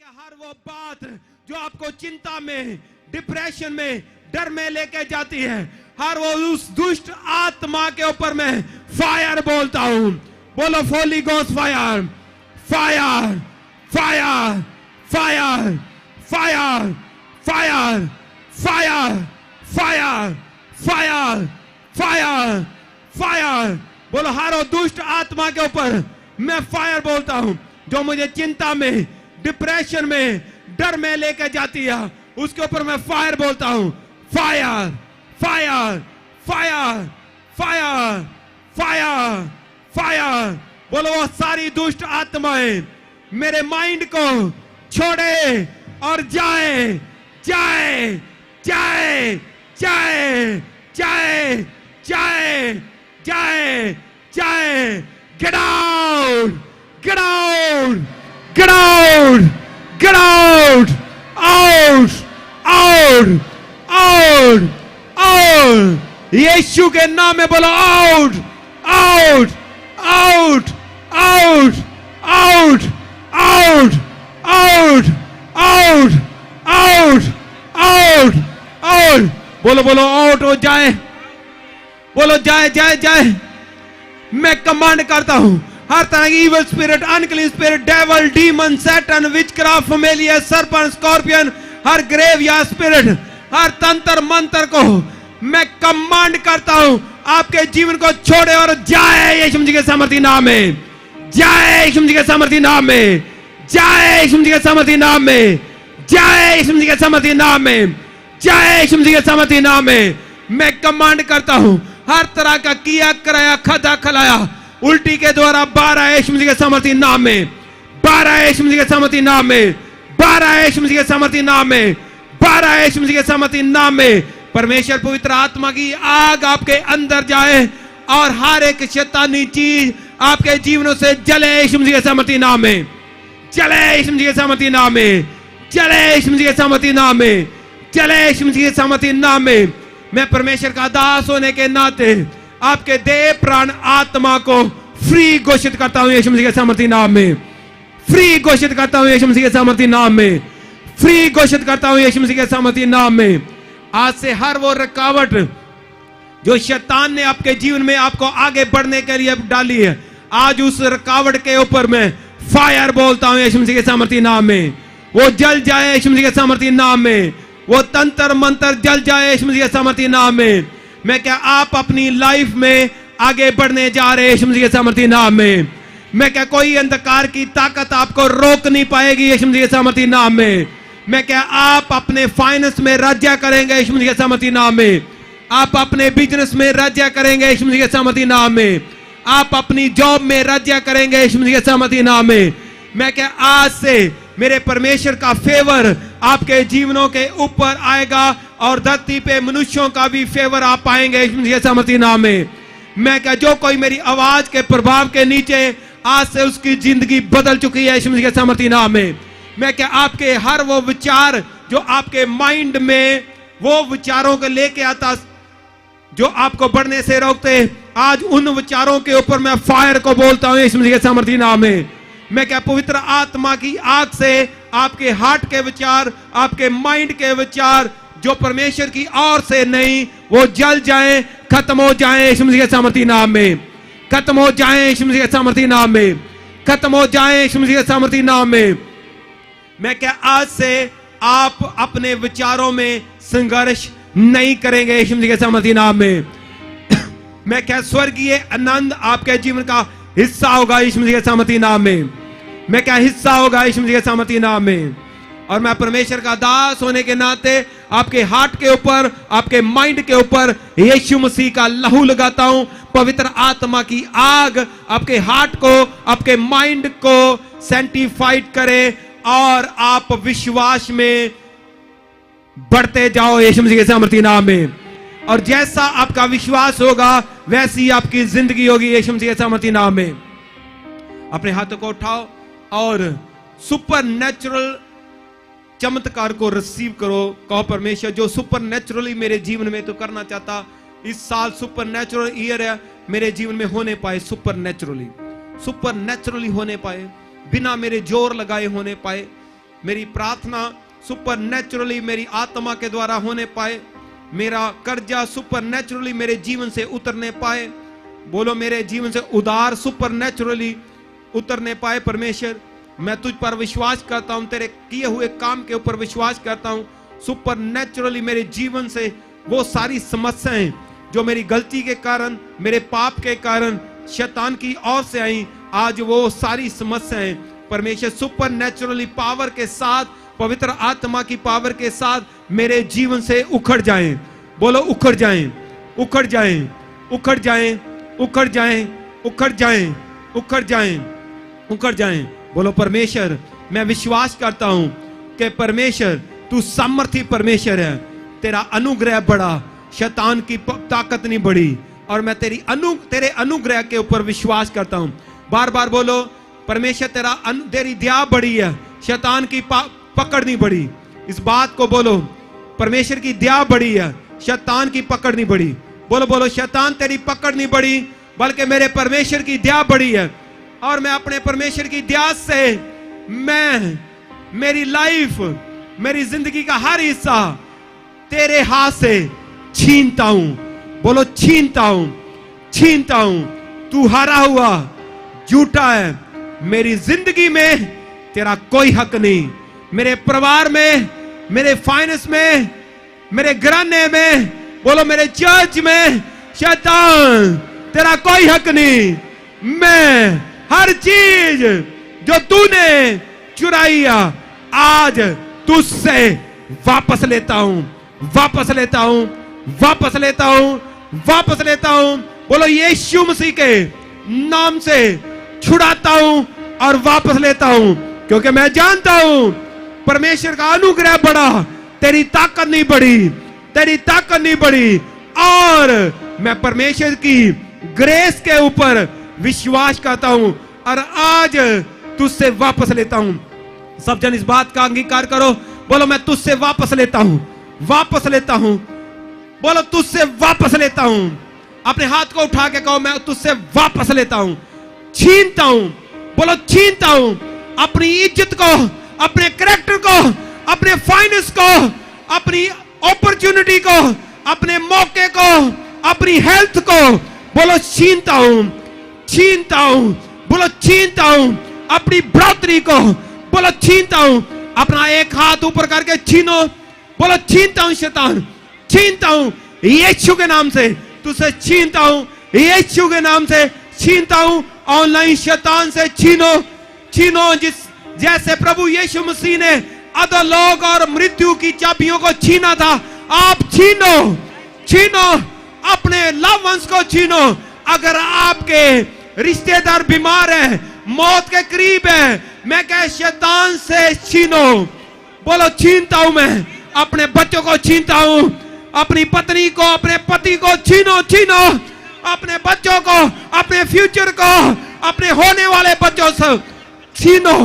क्या हर वो बात जो आपको चिंता में, डिप्रेशन में, डर में लेके जाती है, हर वो उस दुष्ट आत्मा के ऊपर मैं फायर बोलता हूं। बोलो Holi ghost fire, fire, fire, fire, fire, fire, fire, fire, fire, fire, fire. बोलो हर वो दुष्ट आत्मा के ऊपर मैं फायर बोलता हूं जो मुझे चिंता में, डिप्रेशन में, डर में लेके जाती है, उसके ऊपर मैं फायर बोलता हूं। Fire, fire, fire, fire, fire, fire. बोलो वो सारी दुष्ट आत्माएं मेरे माइंड को छोड़े और जाए, जाए, जाए, जाए, जाए, जाए, जाए, जाए। Get out! Get out! Get out! Get out! Out! Out! Out! Out! यीशु के नाम में बोलो out! Out! Out! Out! Out! Out! Out! Out! Out! Out! Out! बोलो बोलो out हो जाए, बोलो जाए जाए जाए। मैं कमांड करता हूं हर तरह की evil spirit, unclean spirit, devil, demon, Satan, witchcraft, familiar, serpent, scorpion, हर ग्रेव या स्पिरिट, हर तंत्र मंत्र को मैं कमांड करता हूं आपके जीवन को छोड़े और जाए यीशु मसीह के सामर्थी नाम में, जाए यीशु मसीह के सामर्थी नाम में, जाए यीशु मसीह के सामर्थी नाम में, जाए यीशु मसीह के सामर्थी नाम में, जाए यीशु मसीह के सामर्थी नाम में। मैं कमांड करता हूं हर तरह का किया कराया, खदा खलाया, उल्टी के द्वारा 12 यीशु मसीह के सामर्थी नाम में, 12 यीशु मसीह के सामर्थी नाम में, 12 यीशु मसीह के सामर्थी नाम में, 12 यीशु मसीह के सामर्थी नाम में। परमेश्वर पवित्र आत्मा की आग आपके अंदर जाए और हर एक शैतानी चीज आपके जीवनों से जले यीशु मसीह के सामर्थी नाम में, चले यीशु मसीह के सामर्थी नाम में, चले यीशु मसीह के सामर्थी नाम में, चले यीशु मसीह के सामर्थी नाम में। मैं परमेश्वर का दास होने के नाते आपके देह प्राण आत्मा को फ्री घोषित करता हूं यीशु मसीह के सामर्थी नाम में, फ्री घोषित करता हूं यीशु मसीह के सामर्थी नाम में, फ्री घोषित करता हूं यीशु मसीह के सामर्थी नाम में। आज से हर वो रुकावट जो शैतान ने आपके जीवन में आपको आगे बढ़ने के लिए डाली है, आज उस रुकावट के ऊपर मैं फायर बोलता हूं यीशु मसीह के सामर्थी नाम में। वो जल जाए यीशु मसीह के सामर्थी नाम में, वो तंत्र मंत्र जल जाए यीशु मसीह के सामर्थी नाम में। मैं क्या आप अपनी लाइफ में आगे बढ़ने जा रहे हैं यीशु मसीह के सामर्थी नाम में। मैं क्या कोई अंधकार की ताकत आपको रोक नहीं पाएगी यीशु मसीह के सामर्थी नाम में। मैं क्या आप अपने फाइनेंस में राज्य करेंगे यीशु मसीह के सामर्थी नाम में। आप अपने बिजनेस में राज्य करेंगे यीशु मसीह के सामर्थी नाम में। आप अपनी जॉब में राज्य करेंगे यीशु मसीह के सामर्थी नाम में। मैं क्या आज से मेरे परमेश्वर का फेवर आपके जीवनों के ऊपर आएगा और धरती पे मनुष्यों का भी फेवर आप पाएंगे यीशु मसीह के सामर्थी नाम में। मैं क्या जो कोई मेरी आवाज के प्रभाव के नीचे आज से उसकी जिंदगी बदल चुकी है यीशु मसीह के सामर्थी नाम में। मैं क्या आपके हर वो विचार जो आपके माइंड में वो विचारों को लेके आता जो आपको बढ़ने से रोकते, आज उन विचारों के ऊपर मैं फायर को बोलता हूं यीशु मसीह के सामर्थी नाम में। मैं क्या पवित्र आत्मा की आग से आपके हार्ट के विचार, आपके माइंड के विचार जो परमेश्वर की ओर से नहीं, वो जल जाएं, खत्म हो जाएं यीशु मसीह के सामर्थी नाम में, खत्म हो जाएं यीशु मसीह के सामर्थी नाम में, खत्म हो जाएं यीशु मसीह के सामर्थी नाम में। मैं क्या आज से आप अपने विचारों में संघर्ष नहीं करेंगे यीशु मसीह के सामर्थी नाम में। मैं क्या स्वर्गीय आनंद आपके जीवन का हिस्सा होगा यीशु मसीह के सामर्थी नाम में। मैं क्या हिस्सा होगा यीशु मसीह के सामर्थी नाम में। और मैं परमेश्वर का दास होने के नाते आपके हार्ट के ऊपर, आपके माइंड के ऊपर यीशु मसीह का लहू लगाता हूं। पवित्र आत्मा की आग आपके हार्ट को, आपके माइंड को सैंटिफाइड करे और आप विश्वास में बढ़ते जाओ यीशु मसीह के सामर्थी नाम में। और जैसा आपका विश्वास होगा वैसी आपकी जिंदगी होगी यीशु मसीह के सामर्थी नाम में। अपने हाथों को उठाओ और सुपर नेचुरल चमत्कार को रिसीव करो। कहो परमेश्वर जो सुपर नेचुरली मेरे जीवन में तो करना चाहता, इस साल सुपर नेचुरल ईयर है, मेरे जीवन में होने पाए, सुपर नेचुरली होने पाए, बिना मेरे जोर लगाए होने पाए। मेरी प्रार्थना सुपरनैचुरली मेरी आत्मा के द्वारा होने पाए, मेरा कर्जा सुपरनैचुरली मेरे जीवन से उतरने पाए। बोलो मेरे जीवन से उधार सुपरनैचुरली उतरने पाए। परमेश्वर, मैं तुझ पर विश्वास करता हूं, तेरे किए हुए काम के ऊपर विश्वास करता हूं। सुपरनैचुरली मेरे जीवन से वो सारी समस्याएं जो मेरी गलती के कारण, मेरे पाप के कारण शैतान की ओर से आई, आज वो सारी समस्याएं परमेश्वर सुपरनैचुरली पावर के साथ, पवित्र आत्मा की पावर के साथ मेरे जीवन से उखड़ जाएं। बोलो उखड़ जाएं, उखड़ जाएं, उखड़ जाएं, उखड़ जाएं, उखड़ जाएं, उखड़ जाएं, उखड़ जाएं। बोलो परमेश्वर, मैं विश्वास करता हूं कि परमेश्वर तू सामर्थी परमेश्वर है, तेरा अनुग्रह बड़ा, शैतान की ताकत नहीं बढ़ी, और मैं तेरे अनुग्रह के ऊपर विश्वास करता हूं। बार बार बोलो परमेश्वर, तेरी दया बड़ी है, शैतान की पकड़ नहीं बढ़ी। इस बात को बोलो, परमेश्वर की दया बड़ी है, शैतान की पकड़ नहीं बढ़ी। बोलो बोलो, शैतान तेरी पकड़ नहीं बढ़ी, बल्कि मेरे परमेश्वर की दया बड़ी है, और मैं अपने परमेश्वर की दया से मेरी लाइफ, मेरी जिंदगी का हर हिस्सा तेरे हाथ से छीनता हूं। बोलो छीनता हूं, छीनता हूं। तू हारा हुआ झूठा है, मेरी जिंदगी में तेरा कोई हक नहीं, मेरे परिवार में, मेरे फाइनेंस में, मेरे घराने में, बोलो मेरे चर्च में, शैतान तेरा कोई हक नहीं। मैं हर चीज जो तूने चुराई आज तुझसे वापस लेता हूं, वापस लेता हूं, वापस लेता हूं, वापस लेता हूं। बोलो यीशु मसीह के नाम से छुड़ाता हूं और वापस लेता हूं, क्योंकि मैं जानता हूं परमेश्वर का अनुग्रह बढ़ा, तेरी ताकत नहीं बढ़ी, तेरी ताकत नहीं बढ़ी, और मैं परमेश्वर की ग्रेस के ऊपर विश्वास करता हूं और आज तुझसे वापस लेता हूं। सब जन इस बात का अंगीकार करो। बोलो मैं तुझसे वापस लेता हूं, वापस लेता हूं। बोलो तुझसे वापस लेता हूं। अपने हाथ को उठा के कहो, मैं तुझसे वापस लेता हूं, छीनता हूं। बोलो छीनता हूं अपनी इज्जत को, अपने कैरेक्टर को, अपने फाइनेंस को, अपनी अपॉर्चुनिटी को, अपने मौके को, अपनी हेल्थ को। बोलो छीनता हूं, छीनता हूं। बोलो छीनता हूं अपनी बढ़ोतरी को। बोलो छीनता हूं। अपना एक हाथ ऊपर करके छीनो। बोलो छीनता हूं शैतान, छीनता हूं यीशु के नाम से, तुझसे छीनता हूं यीशु के नाम से, छीनता हूं। ऑनलाइन शैतान से छीनो, छीनो। जैसे प्रभु यीशु मसीह ने अधोलोक और मृत्यु की चाबियों को छीना था, आप छीनो, छीनो। अपने लव वंस को छीनो। अगर आपके रिश्तेदार बीमार है, मौत के करीब है, मैं कह शैतान से छीनो। बोलो छीनता हूं मैं अपने बच्चों को, छीनता हूं अपनी पत्नी को, अपने पति को, छीनो, छीनो अपने बच्चों को, अपने फ्यूचर को, अपने होने वाले बच्चों से छीनो।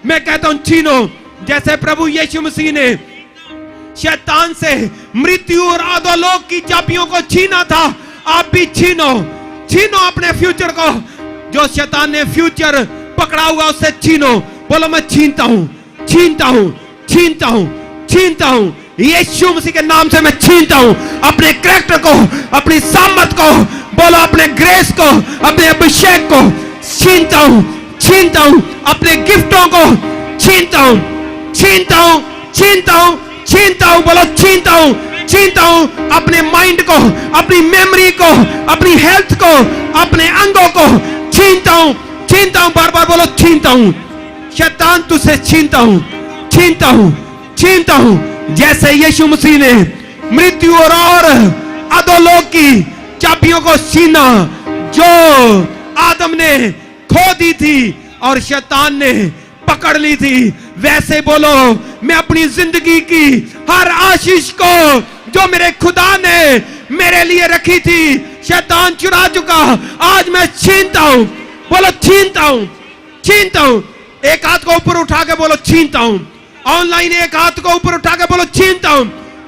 मैं कहता हूं छीनो। जैसे प्रभु यीशु मसीह ने शैतान से मृत्यु और अधोलोक की चाबियों को छीना था, आप भी छीनो, छीनो अपने फ्यूचर को। जो शैतान ने फ्यूचर पकड़ा हुआ उससे छीनो। बोलो मैं छीनता हूं, छीनता हूं, छीनता हूं, छीनता हूं। यीशु मसीह के नाम से मैं छीनता हूं अपने कैरेक्टर को, अपनी सामर्थ को। बोलो अपने ग्रेस को, अपने अभिषेक को छीनता हूं, छीनता हूं। अपने गिफ्टों को छीनता हूं, छीनता हूं, छीनता हूं, छीनता हूं। बोलो छीनता हूं, छीनता हूं अपने माइंड को, अपनी मेमोरी को, अपनी हेल्थ को, अपने अंगों को छीनता हूं, छीनता हूं। बार बार बोलो छीनता हूं। शैतान तुझसे छीनता हूं, छीनता हूं, छीनता हूं। जैसे यीशु मसीह ने मृत्यु और अधोलोक की चाबियों को छीना, जो आदम ने खो दी थी और शैतान ने पकड़ ली थी, वैसे बोलो मैं अपनी जिंदगी की हर आशीष को जो मेरे खुदा ने मेरे लिए रखी थी, शैतान चुरा चुका, आज मैं छीनता हूं। बोलो छीनता हूं, छीनता हूं। एक हाथ को ऊपर उठा के बोलो छीनता हूं। ऑनलाइन एक हाथ को ऊपर उठा के बोलो छीनता हूं,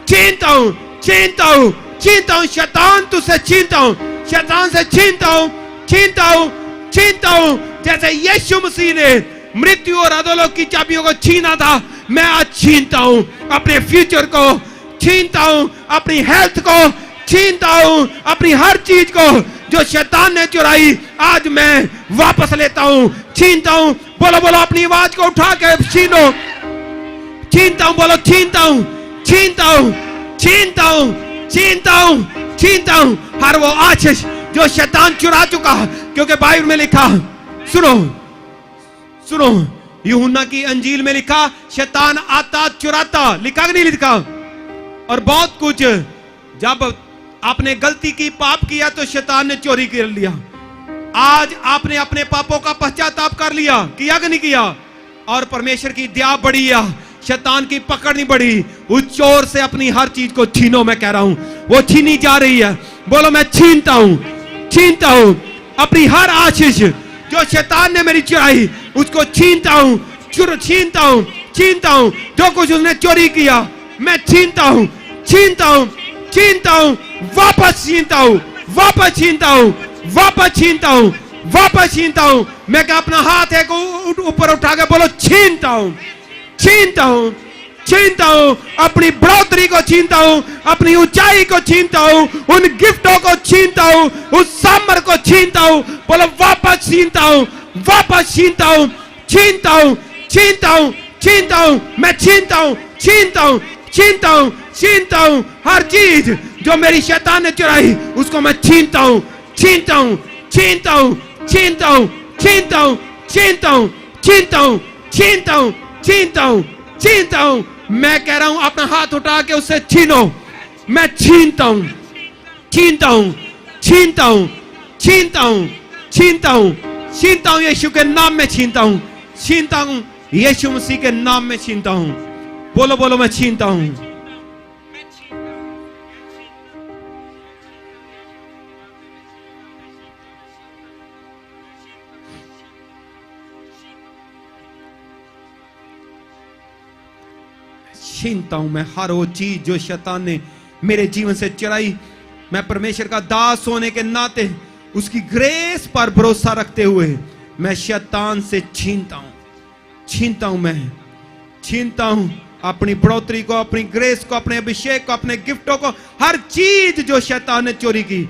छीनता हूं, छीनता हूं, छीनता हूं। शैतान तुझसे छीनता हूं, शैतान से छीनता हूं, छीनता हूं, छीनता हूं। जैसे यीशु मसीह ने मृत्यु और अधोलोक की चाबियों को छीना था, मैं आज छीनता हूं अपने फ्यूचर को, छीनता हूं अपनी हेल्थ को, छीनता हूं अपनी हर चीज को जो शैतान ने चुराई, आज मैं वापस लेता हूं, छीनता हूं। बोलो बोलो, अपनी आवाज को उठा के छीनो, छीनता हूं, बोलो छीनता हूं, छीनता हूं, छीनता हूं, छीनता हूं, छीनता हूं हर वो आशीष जो शैतान चुरा चुका। क्योंकि बाइबल में लिखा, सुनो सुनो, यूहन्ना की अंजील में लिखा, शैतान आता चुराता, लिखा कि नहीं लिखा? और बहुत कुछ, जब आपने गलती की, पाप किया, तो शैतान ने चोरी कर लिया। आज आपने अपने पापों का पश्चाताप कर लिया, किया कि नहीं किया? और परमेश्वर की दया बढ़ी है, शैतान की पकड़ नहीं बढ़ी। उस चोर से अपनी हर चीज को छीनो, मैं कह रहा हूं, वो छीनी जा रही है। बोलो मैं छीनता हूं, छीनता हूं अपनी हर आशीष जो शैतान ने मेरी चुराई, उसको छीनता हूं, छीनता हूं, छीनता हूं। जो कुछ उसने चोरी किया मैं छीनता हूं, छीनता हूं, छीनता हूं, वापस छीनता हूं, वापस छीनता हूं, वापस छीनता हूं, वापस छीनता हूं। मैं क्या अपना हाथ है को ऊपर उठा के बोलो छीनता हूं, छीनता हूं, छीनता हूं, अपनी बढ़ोतरी को छीनता हूं, अपनी ऊंचाई को छीनता हूं, उन गिफ्टों को छीनता हूं, उस सामर को छीनता हूं। बोलो वापस छीनता हूं, वापस छीनता हूं, छीनता हूं, छीनता हूं, छीनता हूं, मैं छीनता हूं, छीनता हूं, छीनता हूं, छीनता हूं। हर चीज जो मेरी शैतान ने चुराई उसको मैं छीनता हूं, छीनता हूं, छीनता हूं, छीनता हूं, छीनता हूं, छीनता हूं, छीनता हूं, छीनता हूं, छीनता हूं, छीनता हूं। मैं कह रहा हूं अपना हाथ उठा के उससे छीनो। मैं छीनता हूं, छीनता हूं, छीनता हूं, छीनता हूं, छीनता हूं, छीनता हूं, यीशु के नाम में छीनता हूं, छीनता हूं, यीशु मसीह के नाम में छीनता हूं। बोलो बोलो मैं छीनता हूं। छीनता हूं मैं हर वो चीज जो शैतान ने मेरे जीवन से चुराई। मैं परमेश्वर का दास होने के नाते उसकी ग्रेस पर भरोसा रखते हुए मैं शैतान से छीनता हूं, छीनता हूं, मैं छीनता हूं अपनी बढ़ोतरी को, अपनी ग्रेस को, अपने अभिषेक को, अपने गिफ्टों को, हर चीज जो शैतान ने चोरी की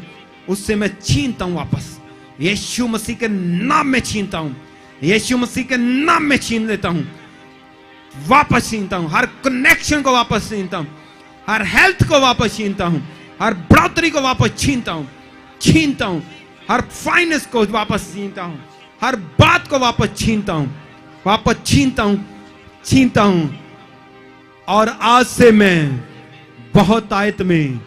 उससे मैं छीनता हूं वापस। यीशु मसीह के नाम में छीनता हूं, यीशु मसीह के नाम में छीन लेता हूं, वापस छीनता हूं। हर कनेक्शन को वापस छीनता हूं, हर हेल्थ को वापस छीनता हूं, हर बढ़ोतरी को वापस छीनता हूं, छीनता हूं, हर फाइनेंस को वापस छीनता हूं, हर बात को वापस छीनता हूं, वापस छीनता हूं, छीनता हूं। और आज से मैं बहुत आयत में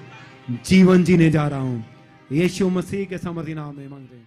जीवन जीने जा रहा हूं। यीशु मसीह के समर्थी नाम में मांगते हैं।